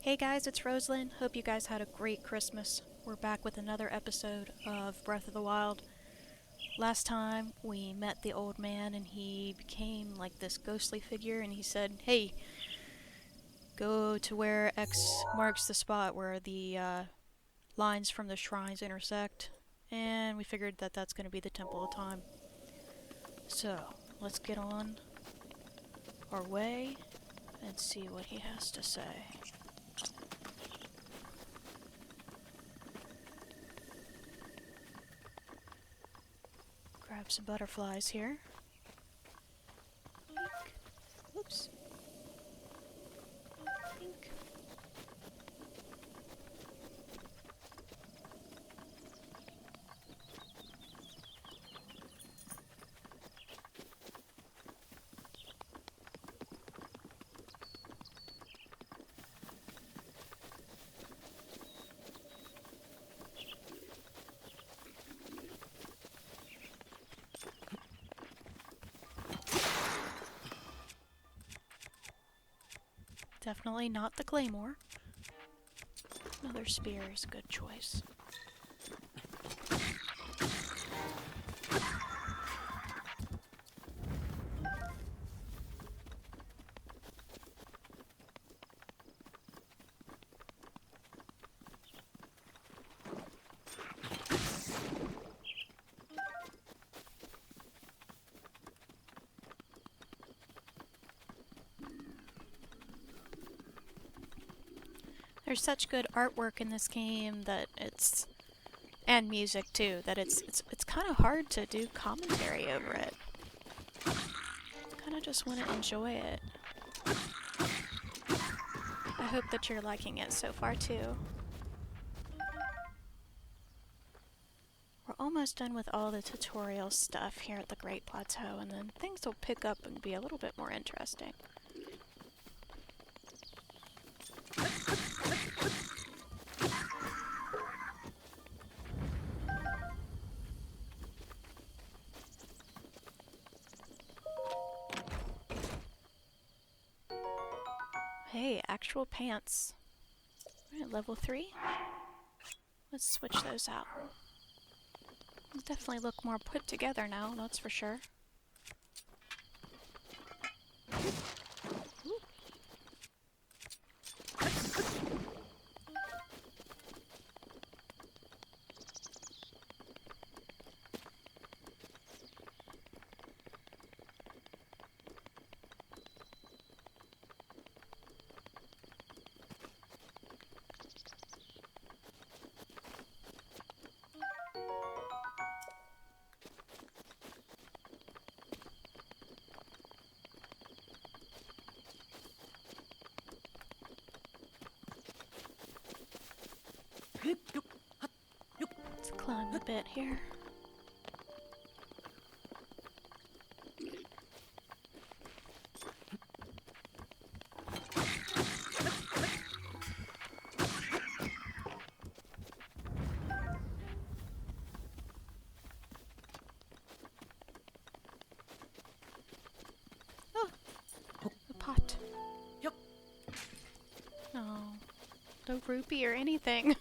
Hey guys, it's Rosealyn. Hope you guys had a great Christmas. We're back with another episode of Breath of the Wild. Last time we met the old man and he became like this ghostly figure and he said, "Hey, go to where X marks the spot where the lines from the shrines intersect." And we figured that that's going to be the Temple of Time. So, let's get on our way and see what he has to say. Grab some butterflies here. Oops. Pink. Definitely not the claymore. Another spear is a good choice. There's such good artwork in this game that and music too, that it's kind of hard to do commentary over it. Kind of just want to enjoy it. I hope that you're liking it so far too. We're almost done with all the tutorial stuff here at the Great Plateau, and then things will pick up and be a little bit more interesting. Hey, actual pants. Alright, level 3. Let's switch those out. They definitely look more put together now, that's for sure. Ooh. Let's climb a bit here. Oh, a pot. No, no rupee or anything.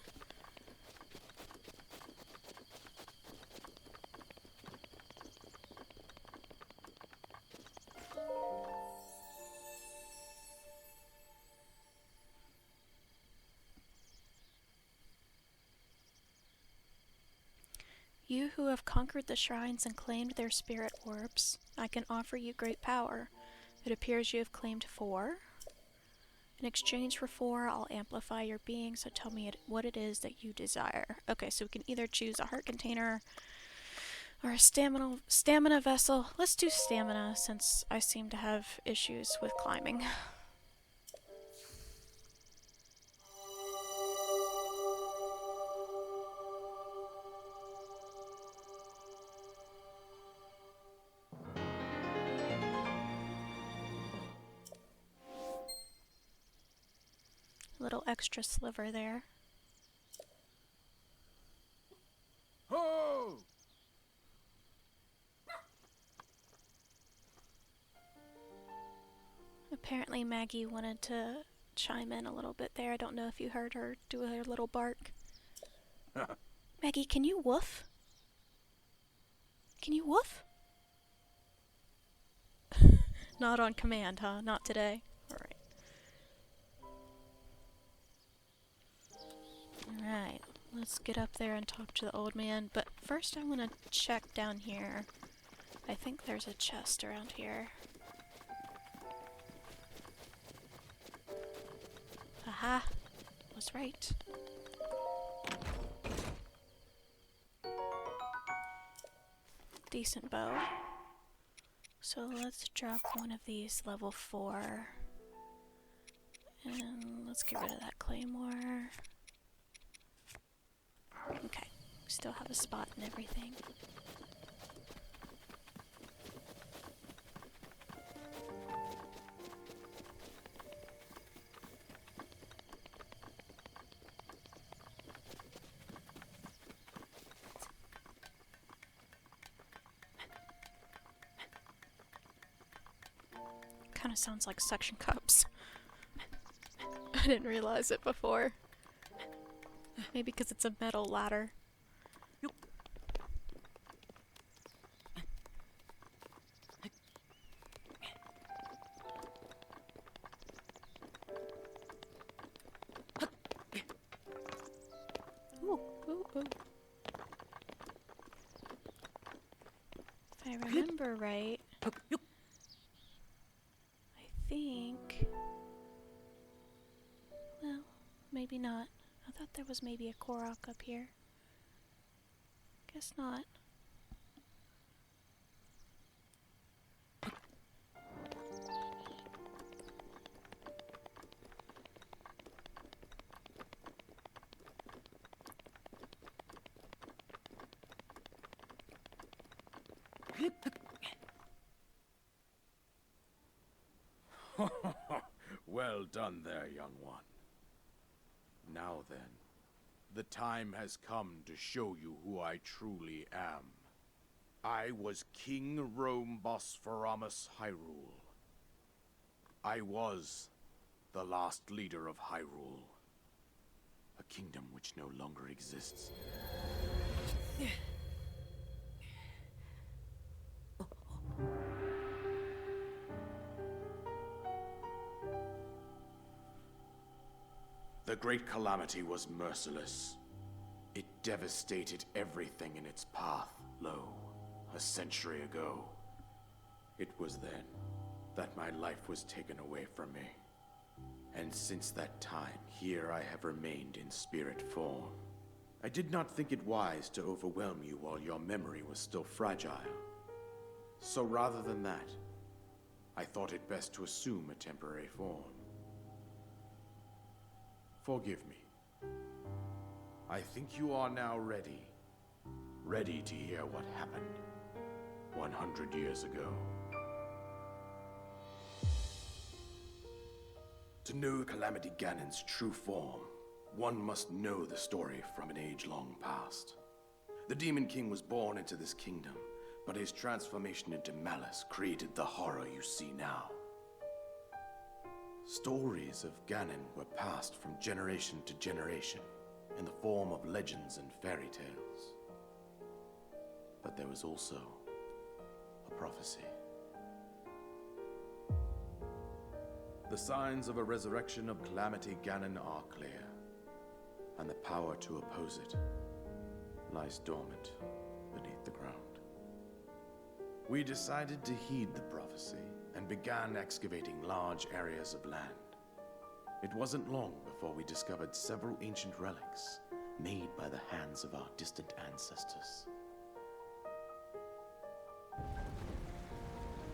You who have conquered the shrines and claimed their spirit orbs, I can offer you great power. It appears you have claimed 4. In exchange for 4, I'll amplify your being, so tell me what it is that you desire. Okay, so we can either choose a heart container or a stamina vessel. Let's do stamina, since I seem to have issues with climbing. Little extra sliver there. Ho! Apparently Maggie wanted to chime in a little bit there. I don't know if you heard her do her little bark. Maggie, can you woof? Can you woof? Not on command, huh? Not today. Alright. Alright, let's get up there and talk to the old man. But first I want to check down here. I think there's a chest around here. Aha! Was right. Decent bow. So let's drop one of these level 4. And let's get rid of that claymore. Okay, still have a spot and everything. Kind of sounds like suction cups. I didn't realize it before. Maybe because it's a metal ladder. Ooh, ooh, ooh. If I remember right, I think... Well, maybe not. I thought there was maybe a Korok up here. Guess not. Well done there, young one. Now then, the time has come to show you who I truly am. I was King Rome Bosphoramos Hyrule. I was the last leader of Hyrule, a kingdom which no longer exists. The Great Calamity was merciless. It devastated everything in its path, a century ago. It was then that my life was taken away from me. And since that time, here I have remained in spirit form. I did not think it wise to overwhelm you while your memory was still fragile. So rather than that, I thought it best to assume a temporary form. Forgive me. I think you are now ready. Ready to hear what happened 100 years ago. To know Calamity Ganon's true form, one must know the story from an age-long past. The Demon King was born into this kingdom, but his transformation into malice created the horror you see now. Stories of Ganon were passed from generation to generation in the form of legends and fairy tales. But there was also a prophecy. The signs of a resurrection of Calamity Ganon are clear, and the power to oppose it lies dormant beneath the ground. We decided to heed the prophecy and began excavating large areas of land. It wasn't long before we discovered several ancient relics made by the hands of our distant ancestors.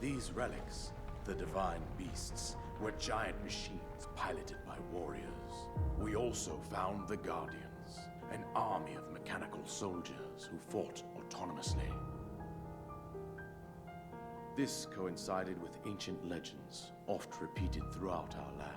These relics, the divine beasts, were giant machines piloted by warriors. We also found the Guardians, an army of mechanical soldiers who fought autonomously. This coincided with ancient legends, oft repeated throughout our land.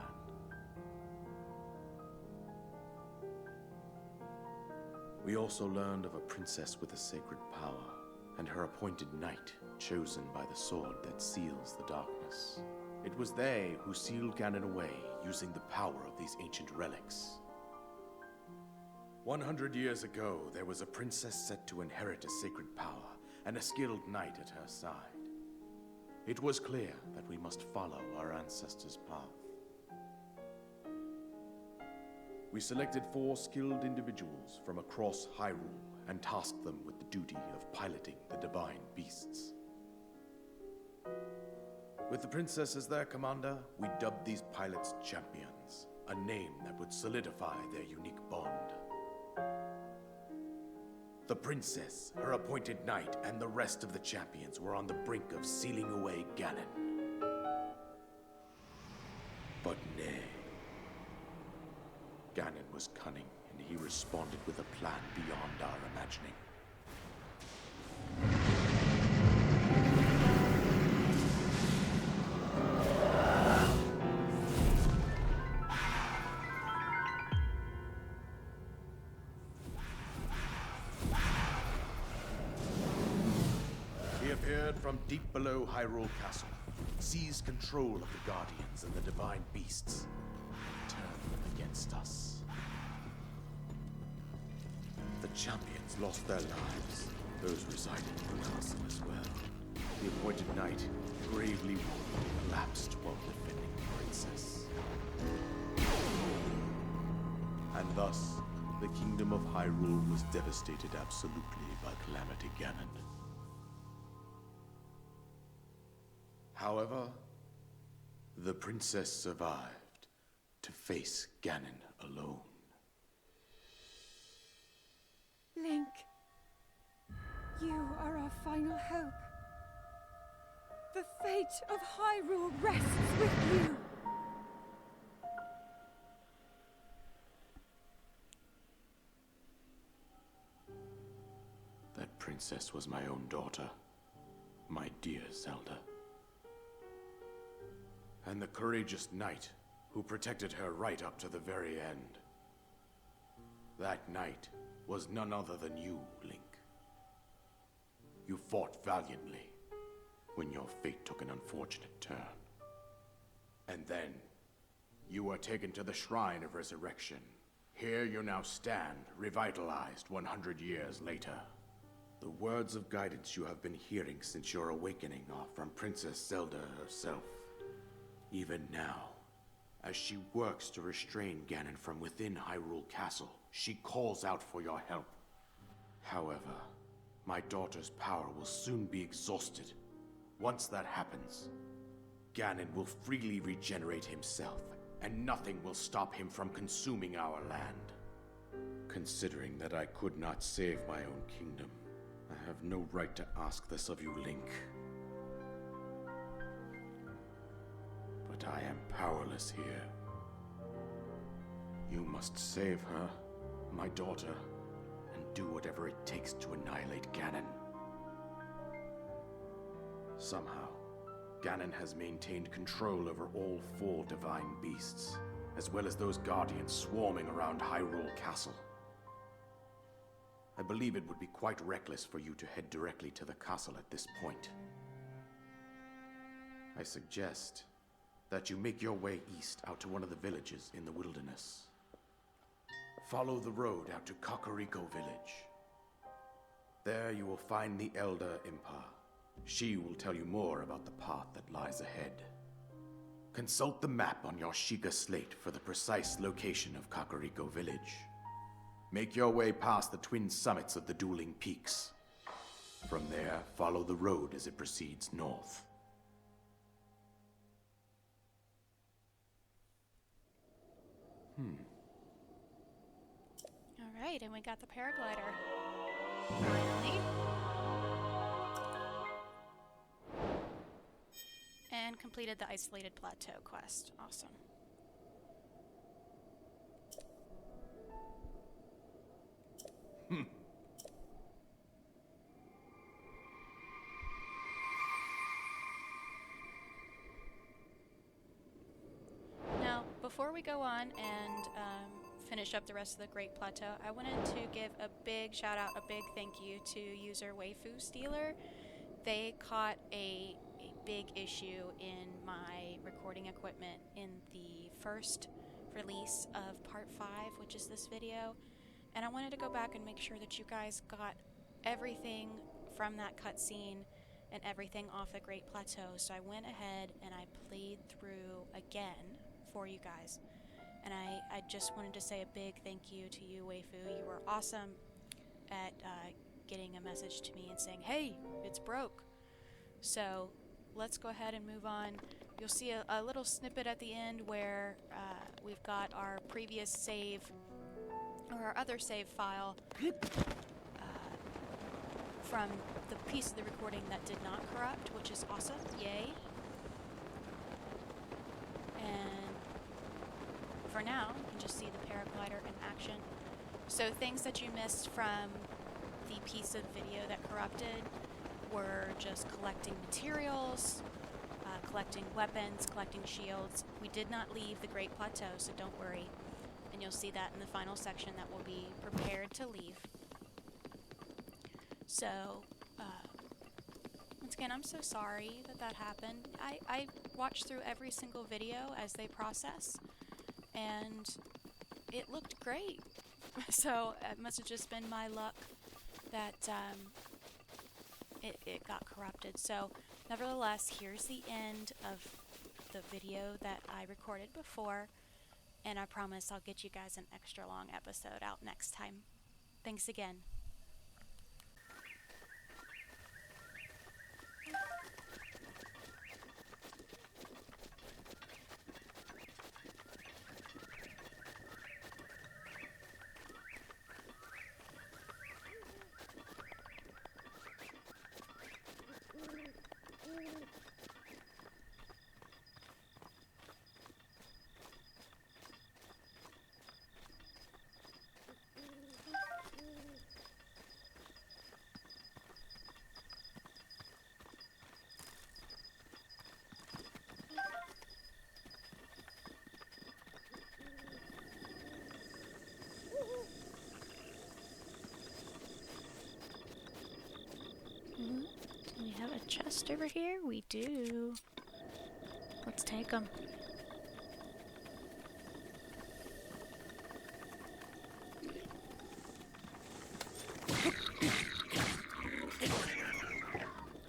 We also learned of a princess with a sacred power, and her appointed knight, chosen by the sword that seals the darkness. It was they who sealed Ganon away using the power of these ancient relics. 100 years ago, there was a princess set to inherit a sacred power and a skilled knight at her side. It was clear that we must follow our ancestors' path. We selected 4 skilled individuals from across Hyrule and tasked them with the duty of piloting the divine beasts. With the princess as their commander, we dubbed these pilots champions, a name that would solidify their unique bond. The princess, her appointed knight, and the rest of the champions were on the brink of sealing away Ganon. But nay. Ganon was cunning, and he responded with a plan beyond our imagining. He appeared from deep below Hyrule Castle, seized control of the Guardians and the Divine Beasts, and turned them against us. The champions lost their lives, those residing in the castle as well. The appointed knight, gravely wounded, collapsed while defending the princess. And thus, the kingdom of Hyrule was devastated absolutely by Calamity Ganon. However, the princess survived to face Ganon alone. Link, you are our final hope. The fate of Hyrule rests with you. That princess was my own daughter, my dear Zelda. And the courageous knight who protected her right up to the very end. That knight was none other than you, Link. You fought valiantly when your fate took an unfortunate turn. And then, you were taken to the Shrine of Resurrection. Here you now stand, revitalized 100 years later. The words of guidance you have been hearing since your awakening are from Princess Zelda herself. Even now, as she works to restrain Ganon from within Hyrule Castle, she calls out for your help. However, my daughter's power will soon be exhausted. Once that happens, Ganon will freely regenerate himself, and nothing will stop him from consuming our land. Considering that I could not save my own kingdom, I have no right to ask this of you, Link. But I am powerless here. You must save her, my daughter, and do whatever it takes to annihilate Ganon. Somehow, Ganon has maintained control over all 4 divine beasts, as well as those guardians swarming around Hyrule Castle. I believe it would be quite reckless for you to head directly to the castle at this point. I suggest that you make your way east out to one of the villages in the wilderness. Follow the road out to Kakariko Village. There you will find the elder Impa. She will tell you more about the path that lies ahead. Consult the map on your Sheikah slate for the precise location of Kakariko Village. Make your way past the twin summits of the dueling peaks. From there, follow the road as it proceeds north. Alright, and we got the paraglider. Finally. And completed the Isolated Plateau quest. Awesome. Now, before we go on and finish up the rest of the Great Plateau, I wanted to give a big shout out, a big thank you to user Waifu Stealer. They caught a big issue in my recording equipment in the first release of part 5, which is this video, and I wanted to go back and make sure that you guys got everything from that cutscene and everything off the Great Plateau. So I went ahead and I played through again for you guys. And I just wanted to say a big thank you to you, Waifu. You were awesome at getting a message to me and saying, hey, it's broke. So let's go ahead and move on. You'll see a little snippet at the end where we've got our previous save, or our other save file, from the piece of the recording that did not corrupt, which is awesome. Yay. And for now, you can just see the paraglider in action. So things that you missed from the piece of video that corrupted were just collecting materials, collecting weapons, collecting shields. We did not leave the Great Plateau, so don't worry. And you'll see that in the final section that we'll be prepared to leave. So, once again, I'm so sorry that that happened. I watched through every single video as they process, and it looked great. So it must have just been my luck that it got corrupted. So, nevertheless, here's the end of the video that I recorded before, and I promise I'll get you guys an extra long episode out next time. Thanks again. Do we have a chest over here? We do. Let's take them.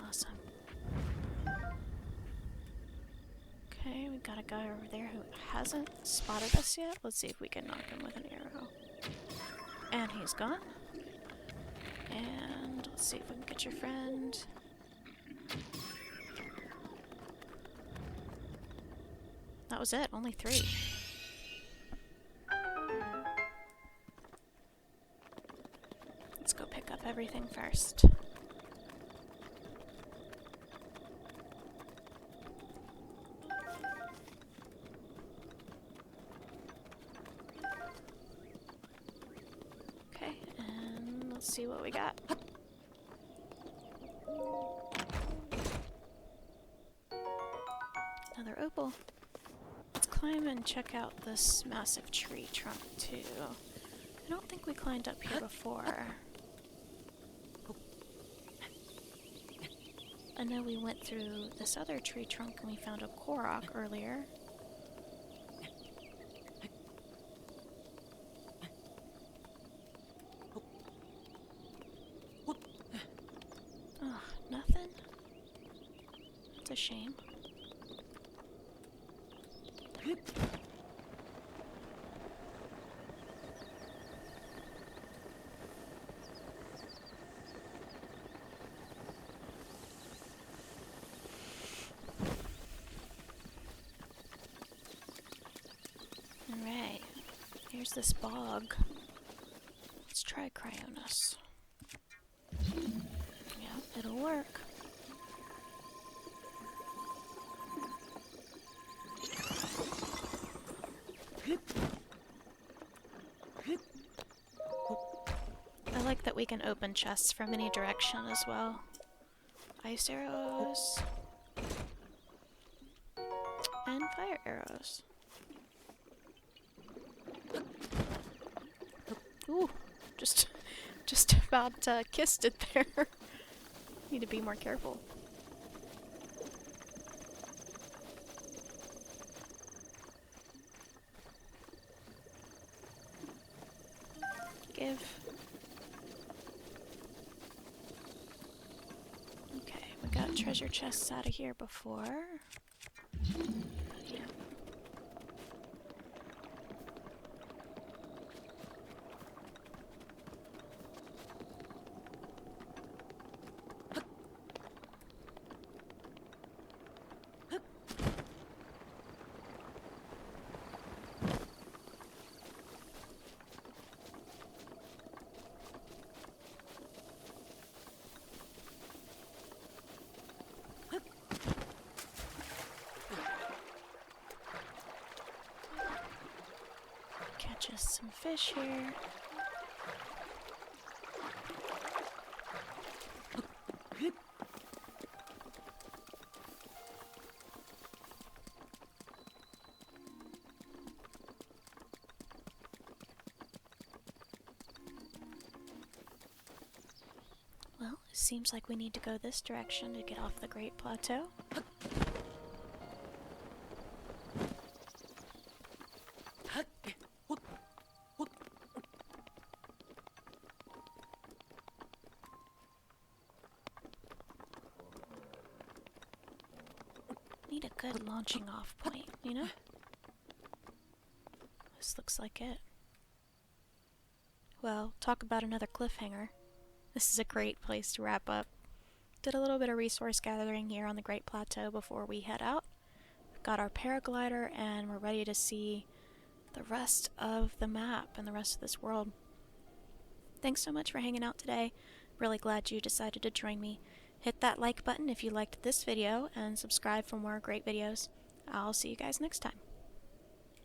Awesome. Okay, we got a guy over there who hasn't spotted us yet. Let's see if we can knock him with an arrow. And he's gone. And let's see if we can get your friend. That was it, only 3. Let's go pick up everything first. Okay, and let's see what we got. Another opal. Let's climb and check out this massive tree trunk too. I don't think we climbed up here before. I know we went through this other tree trunk and we found a Korok earlier. Oh, nothing? That's a shame. Alright, here's this bog. Let's try Cryonis. Yeah, it'll work. I like that we can open chests from any direction as well. Ice arrows. And fire arrows. Ooh, just about kissed it there. Need to be more careful. give? Okay, we got treasure chests out of here before. Yeah. Catch us some fish here. Well, it seems like we need to go this direction to get off the Great Plateau. Need a good launching off point, you know? This looks like it. Well, talk about another cliffhanger. This is a great place to wrap up. Did a little bit of resource gathering here on the Great Plateau before we head out. We've got our paraglider and we're ready to see the rest of the map and the rest of this world. Thanks so much for hanging out today. Really glad you decided to join me. Hit that like button if you liked this video and subscribe for more great videos. I'll see you guys next time.